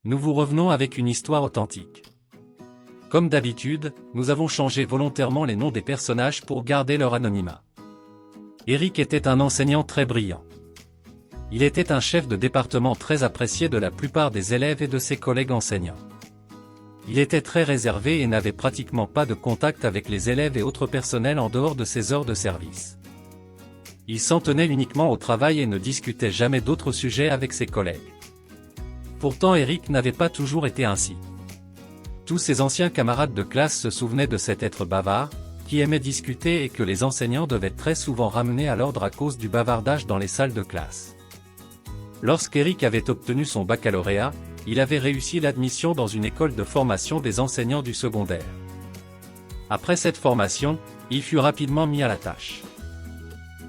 nous vous revenons avec une histoire authentique. Comme d'habitude, nous avons changé volontairement les noms des personnages pour garder leur anonymat. Eric était un enseignant très brillant. Il était un chef de département très apprécié de la plupart des élèves et de ses collègues enseignants. Il était très réservé et n'avait pratiquement pas de contact avec les élèves et autres personnels en dehors de ses heures de service. Il s'en tenait uniquement au travail et ne discutait jamais d'autres sujets avec ses collègues. Pourtant Eric n'avait pas toujours été ainsi. Tous ses anciens camarades de classe se souvenaient de cet être bavard, qui aimait discuter et que les enseignants devaient très souvent ramener à l'ordre à cause du bavardage dans les salles de classe. Lorsqu'Eric avait obtenu son baccalauréat, il avait réussi l'admission dans une école de formation des enseignants du secondaire. Après cette formation, il fut rapidement mis à la tâche.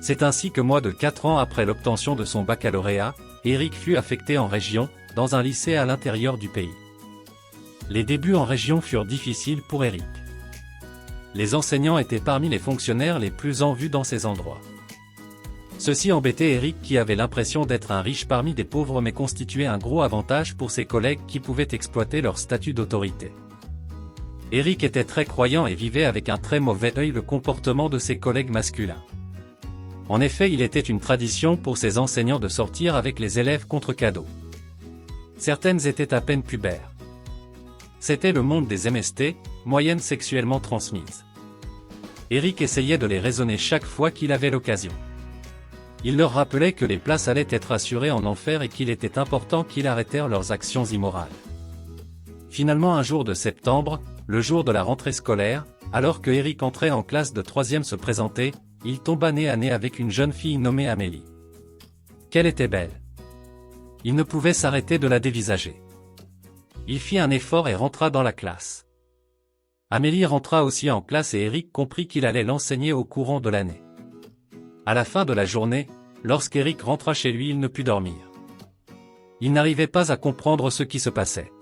C'est ainsi que moins de 4 ans après l'obtention de son baccalauréat, Eric fut affecté en région, dans un lycée à l'intérieur du pays. Les débuts en région furent difficiles pour Eric. Les enseignants étaient parmi les fonctionnaires les plus en vue dans ces endroits. Ceci embêtait Eric qui avait l'impression d'être un riche parmi des pauvres mais constituait un gros avantage pour ses collègues qui pouvaient exploiter leur statut d'autorité. Eric était très croyant et vivait avec un très mauvais œil le comportement de ses collègues masculins. En effet, il était une tradition pour ses enseignants de sortir avec les élèves contre cadeaux. Certaines étaient à peine pubères. C'était le monde des MST, moyennes sexuellement transmises. Eric essayait de les raisonner chaque fois qu'il avait l'occasion. Il leur rappelait que les places allaient être assurées en enfer et qu'il était important qu'ils arrêtèrent leurs actions immorales. Finalement un jour de septembre, le jour de la rentrée scolaire, alors que Eric entrait en classe de 3e se présenter, il tomba nez à nez avec une jeune fille nommée Amélie. Qu'elle était belle. Il ne pouvait s'arrêter de la dévisager. Il fit un effort et rentra dans la classe. Amélie rentra aussi en classe et Eric comprit qu'il allait l'enseigner au courant de l'année. À la fin de la journée, lorsqu'Eric rentra chez lui, il ne put dormir. Il n'arrivait pas à comprendre ce qui se passait.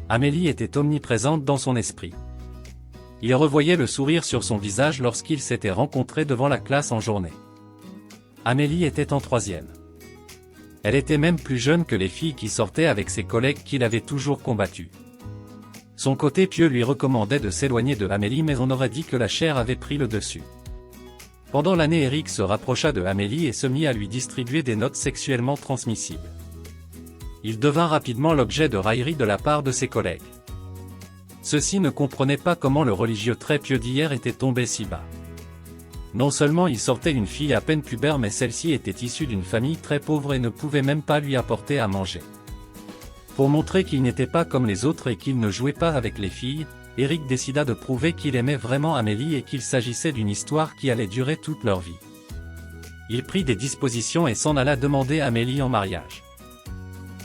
Amélie était omniprésente dans son esprit. Il revoyait le sourire sur son visage lorsqu'ils s'étaient rencontrés devant la classe en journée. Amélie était en 3e. Elle était même plus jeune que les filles qui sortaient avec ses collègues qu'il avait toujours combattus. Son côté pieux lui recommandait de s'éloigner de Amélie, mais on aurait dit que la chair avait pris le dessus. Pendant l'année, Eric se rapprocha de Amélie et se mit à lui distribuer des notes sexuellement transmissibles. Il devint rapidement l'objet de railleries de la part de ses collègues. Ceux-ci ne comprenaient pas comment le religieux très pieux d'hier était tombé si bas. Non seulement il sortait une fille à peine pubère, mais celle-ci était issue d'une famille très pauvre et ne pouvait même pas lui apporter à manger. Pour montrer qu'il n'était pas comme les autres et qu'il ne jouait pas avec les filles, Eric décida de prouver qu'il aimait vraiment Amélie et qu'il s'agissait d'une histoire qui allait durer toute leur vie. Il prit des dispositions et s'en alla demander Amélie en mariage.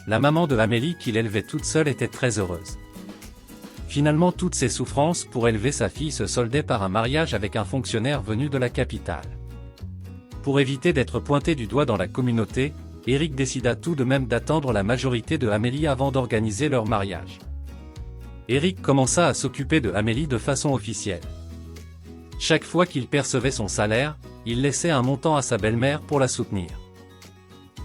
La maman de Amélie, qu'il élevait toute seule, était très heureuse. Finalement, toutes ses souffrances pour élever sa fille se soldaient par un mariage avec un fonctionnaire venu de la capitale. Pour éviter d'être pointé du doigt dans la communauté, Eric décida tout de même d'attendre la majorité de Amélie avant d'organiser leur mariage. Eric commença à s'occuper de Amélie de façon officielle. Chaque fois qu'il percevait son salaire, il laissait un montant à sa belle-mère pour la soutenir.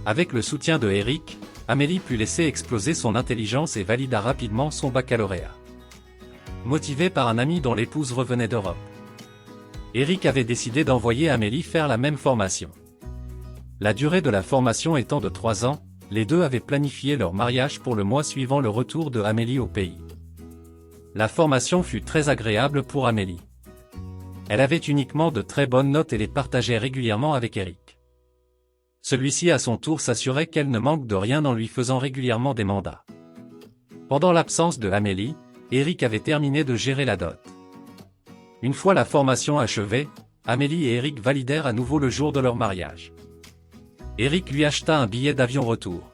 Avec le soutien de Eric, Amélie put laisser exploser son intelligence et valida rapidement son baccalauréat. Motivé par un ami dont l'épouse revenait d'Europe, Eric avait décidé d'envoyer Amélie faire la même formation. La durée de la formation étant de 3 ans, les deux avaient planifié leur mariage pour le mois suivant le retour de Amélie au pays. La formation fut très agréable pour Amélie. Elle avait uniquement de très bonnes notes et les partageait régulièrement avec Eric. Celui-ci à son tour s'assurait qu'elle ne manque de rien en lui faisant régulièrement des mandats. Pendant l'absence de Amélie, Eric avait terminé de gérer la dot. Une fois la formation achevée, Amélie et Eric validèrent à nouveau le jour de leur mariage. Eric lui acheta un billet d'avion retour.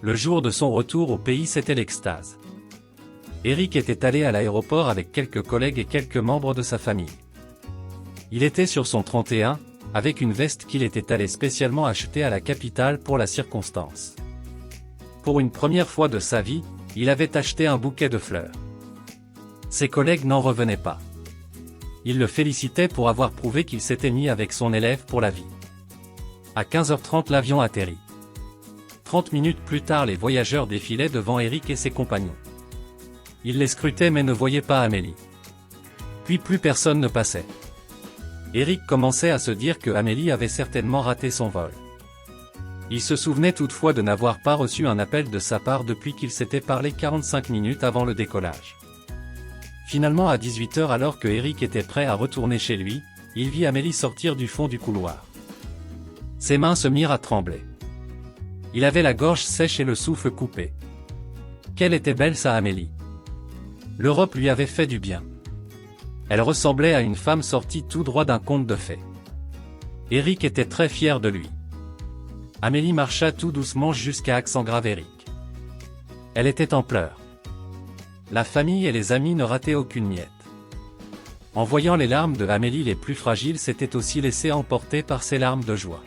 Le jour de son retour au pays, c'était l'extase. Eric était allé à l'aéroport avec quelques collègues et quelques membres de sa famille. Il était sur son 31, avec une veste qu'il était allé spécialement acheter à la capitale pour la circonstance. Pour une première fois de sa vie, il avait acheté un bouquet de fleurs. Ses collègues n'en revenaient pas. Ils le félicitaient pour avoir prouvé qu'il s'était mis avec son élève pour la vie. À 15h30, l'avion atterrit. 30 minutes plus tard, les voyageurs défilaient devant Eric et ses compagnons. Ils les scrutaient mais ne voyaient pas Amélie. Puis plus personne ne passait. Eric commençait à se dire que Amélie avait certainement raté son vol. Il se souvenait toutefois de n'avoir pas reçu un appel de sa part depuis qu'il s'était parlé 45 minutes avant le décollage. Finalement à 18 h, alors que Eric était prêt à retourner chez lui, il vit Amélie sortir du fond du couloir. Ses mains se mirent à trembler. Il avait la gorge sèche et le souffle coupé. Quelle était belle sa Amélie! L'Europe lui avait fait du bien. Elle ressemblait à une femme sortie tout droit d'un conte de fées. Eric était très fier de lui. Amélie marcha tout doucement jusqu'à accent grave Eric. Elle était en pleurs. La famille et les amis ne rataient aucune miette. En voyant les larmes de Amélie, les plus fragiles s'étaient aussi laissés emporter par ses larmes de joie.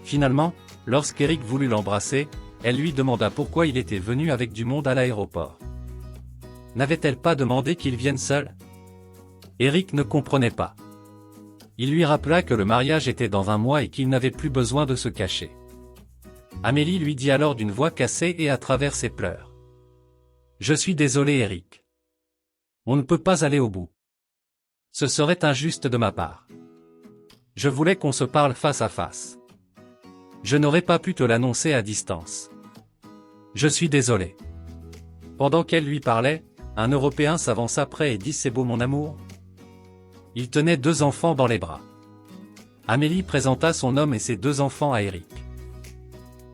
Finalement, lorsqu'Eric voulut l'embrasser, elle lui demanda pourquoi il était venu avec du monde à l'aéroport. N'avait-elle pas demandé qu'il vienne seul? Eric ne comprenait pas. Il lui rappela que le mariage était dans un mois et qu'il n'avait plus besoin de se cacher. Amélie lui dit alors d'une voix cassée et à travers ses pleurs: « Je suis désolé Eric. On ne peut pas aller au bout. Ce serait injuste de ma part. Je voulais qu'on se parle face à face. Je n'aurais pas pu te l'annoncer à distance. Je suis désolé. » Pendant qu'elle lui parlait, un Européen s'avança près et dit: « C'est beau mon amour ?» Il tenait 2 enfants dans les bras. Amélie présenta son homme et ses 2 enfants à Eric.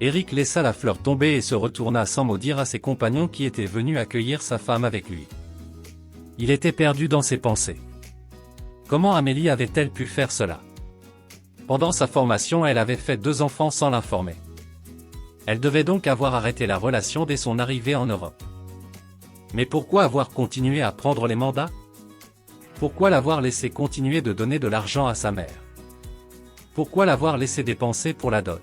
Eric laissa la fleur tomber et se retourna sans mot dire à ses compagnons qui étaient venus accueillir sa femme avec lui. Il était perdu dans ses pensées. Comment Amélie avait-elle pu faire cela? Pendant sa formation, elle avait fait 2 enfants sans l'informer. Elle devait donc avoir arrêté la relation dès son arrivée en Europe. Mais pourquoi avoir continué à prendre les mandats? Pourquoi l'avoir laissé continuer de donner de l'argent à sa mère? Pourquoi l'avoir laissé dépenser pour la dot?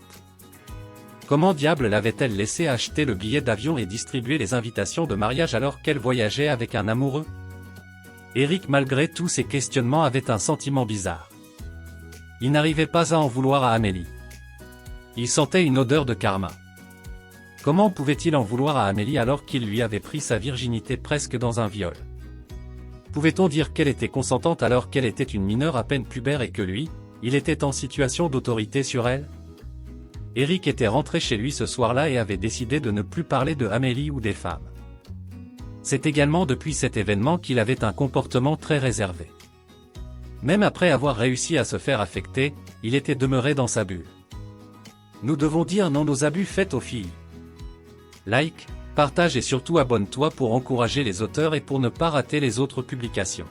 Comment diable l'avait-elle laissé acheter le billet d'avion et distribuer les invitations de mariage alors qu'elle voyageait avec un amoureux? Eric, malgré tous ces questionnements, avait un sentiment bizarre. Il n'arrivait pas à en vouloir à Amélie. Il sentait une odeur de karma. Comment pouvait-il en vouloir à Amélie alors qu'il lui avait pris sa virginité presque dans un viol? Pouvait-on dire qu'elle était consentante alors qu'elle était une mineure à peine pubère et que lui, il était en situation d'autorité sur elle? Eric était rentré chez lui ce soir-là et avait décidé de ne plus parler de Amélie ou des femmes. C'est également depuis cet événement qu'il avait un comportement très réservé. Même après avoir réussi à se faire affecter, il était demeuré dans sa bulle. Nous devons dire non aux abus faits aux filles. Like, partage et surtout abonne-toi pour encourager les auteurs et pour ne pas rater les autres publications.